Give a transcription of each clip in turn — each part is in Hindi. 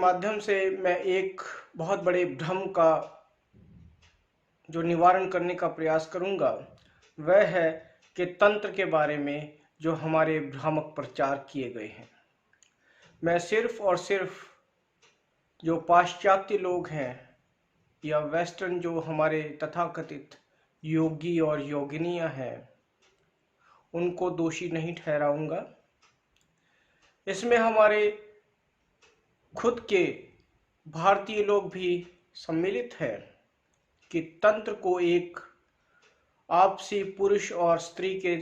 माध्यम से मैं एक बहुत बड़े भ्रम का जो निवारण करने का प्रयास करूंगा वह है कि तंत्र के बारे में जो हमारे भ्रामक प्रचार किए गए हैं। मैं सिर्फ और सिर्फ जो पाश्चात्य लोग हैं या वेस्टर्न जो हमारे तथाकथित योगी और योगिनियां हैं उनको दोषी नहीं ठहराऊंगा। इसमें हमारे खुद के भारतीय लोग भी सम्मिलित हैं कि तंत्र को एक आपसी पुरुष और स्त्री के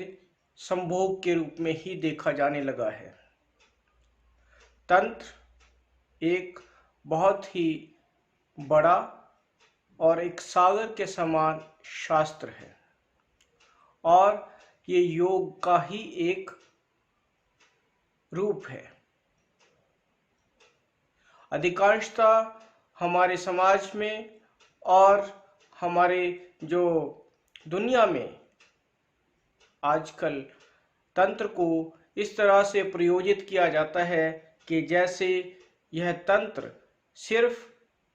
संभोग के रूप में ही देखा जाने लगा है। तंत्र एक बहुत ही बड़ा और एक सागर के समान शास्त्र है और ये योग का ही एक रूप है। अधिकांशतः हमारे समाज में और हमारे जो दुनिया में आजकल तंत्र को इस तरह से प्रयोजित किया जाता है कि जैसे यह तंत्र सिर्फ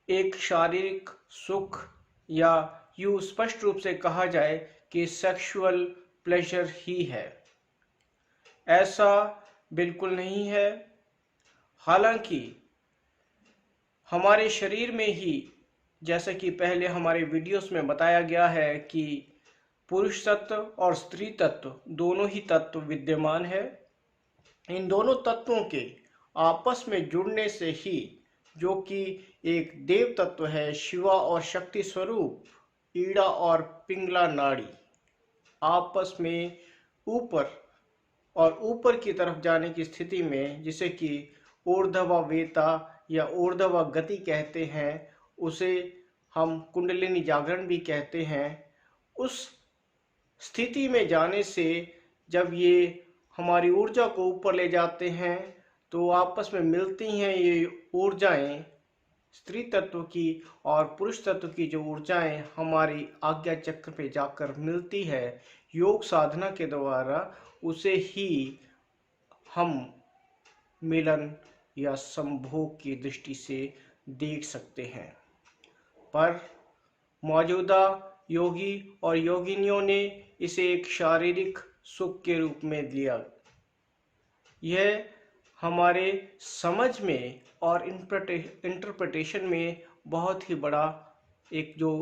एक शारीरिक सुख या यूं स्पष्ट रूप से कहा जाए कि सेक्सुअल प्लेजर ही है। ऐसा बिल्कुल नहीं है। हालांकि हमारे शरीर में ही जैसा कि पहले हमारे वीडियोस में बताया गया है कि पुरुष तत्व और स्त्री तत्व दोनों ही तत्व विद्यमान है। इन दोनों तत्वों के आपस में जुड़ने से ही जो कि एक देव तत्व है, शिवा और शक्ति स्वरूप ईड़ा और पिंगला नाड़ी आपस में ऊपर और ऊपर की तरफ जाने की स्थिति में, जिसे कि ऊर्ध्व वेता या ऊर्ध्व गति कहते हैं, उसे हम कुंडलिनी जागरण भी कहते हैं। उस स्थिति में जाने से जब ये हमारी ऊर्जा को ऊपर ले जाते हैं तो आपस में मिलती हैं ये ऊर्जाएं, स्त्री तत्व की और पुरुष तत्व की जो ऊर्जाएं हमारी आज्ञा चक्र पे जाकर मिलती है योग साधना के द्वारा, उसे ही हम मिलन या संभोग की दृष्टि से देख सकते हैं। पर मौजूदा योगी और योगिनियों ने इसे एक शारीरिक सुख के रूप में लिया। यह हमारे समझ में और इंटरप्रिटेशन में बहुत ही बड़ा एक जो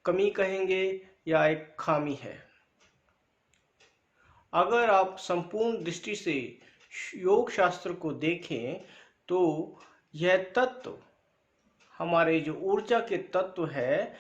कमी कहेंगे या एक खामी है। अगर आप संपूर्ण दृष्टि से योग शास्त्र को देखें तो यह तत्व हमारे जो ऊर्जा के तत्व है,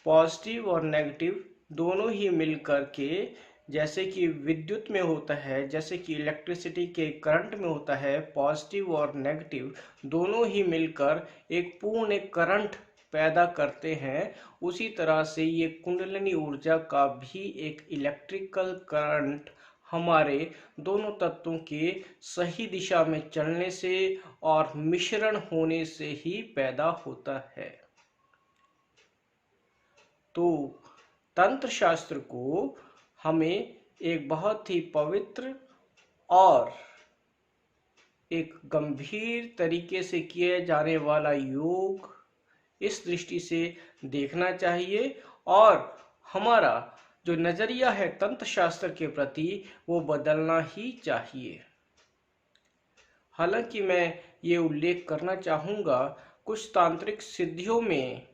पॉजिटिव और नेगेटिव दोनों ही मिलकर के, जैसे कि विद्युत में होता है, जैसे कि इलेक्ट्रिसिटी के करंट में होता है, पॉजिटिव और नेगेटिव दोनों ही मिलकर एक पूर्ण एक करंट पैदा करते हैं। उसी तरह से ये कुंडलिनी ऊर्जा का भी एक इलेक्ट्रिकल करंट हमारे दोनों तत्वों के सही दिशा में चलने से और मिश्रण होने से ही पैदा होता है। तो तंत्र शास्त्र को हमें एक बहुत ही पवित्र और एक गंभीर तरीके से किए जाने वाला योग इस दृष्टि से देखना चाहिए और हमारा जो नजरिया है तंत्र शास्त्र के प्रति वो बदलना ही चाहिए। हालांकि मैं ये उल्लेख करना चाहूँगा, कुछ तांत्रिक सिद्धियों में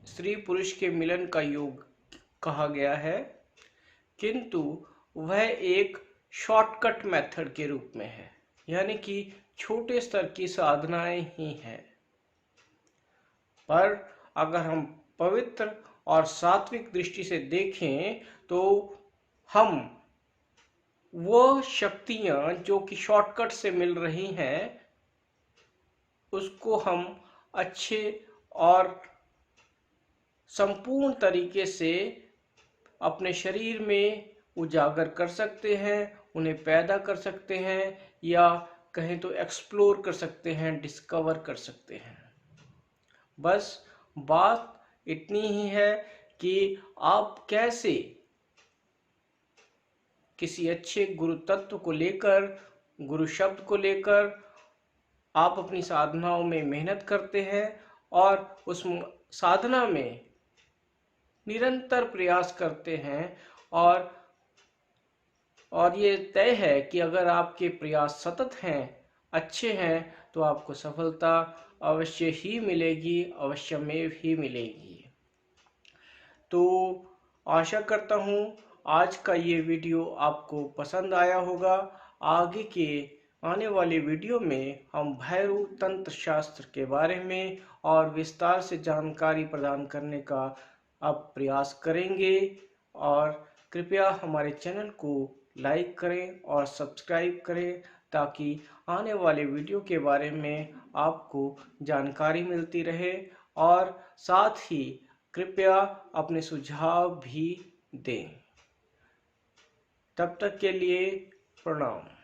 स्त्री पुरुष के मिलन का योग कहा गया है, किंतु वह एक शॉर्टकट मेथड के रूप में है, यानी कि छोटे स्तर की साधनाएं ही हैं। पर अगर हम पवित्र और सात्विक दृष्टि से देखें तो हम वो शक्तियां जो कि शॉर्टकट से मिल रही हैं उसको हम अच्छे और संपूर्ण तरीके से अपने शरीर में उजागर कर सकते हैं, उन्हें पैदा कर सकते हैं, या कहें तो एक्सप्लोर कर सकते हैं, डिस्कवर कर सकते हैं। बस बात इतनी ही है कि आप कैसे किसी अच्छे गुरु तत्व को लेकर, गुरु शब्द को लेकर आप अपनी साधनाओं में मेहनत करते हैं और उस साधना में निरंतर प्रयास करते हैं और ये तय है कि अगर आपके प्रयास सतत हैं, अच्छे हैं, तो आपको सफलता अवश्य ही मिलेगी, अवश्यमेव ही मिलेगी। तो आशा करता हूँ आज का ये वीडियो आपको पसंद आया होगा। आगे के आने वाले वीडियो में हम भैरव तंत्र शास्त्र के बारे में और विस्तार से जानकारी प्रदान करने का अब प्रयास करेंगे। और कृपया हमारे चैनल को लाइक करें और सब्सक्राइब करें ताकि आने वाले वीडियो के बारे में आपको जानकारी मिलती रहे। और साथ ही कृपया अपने सुझाव भी दें। तब तक के लिए प्रणाम।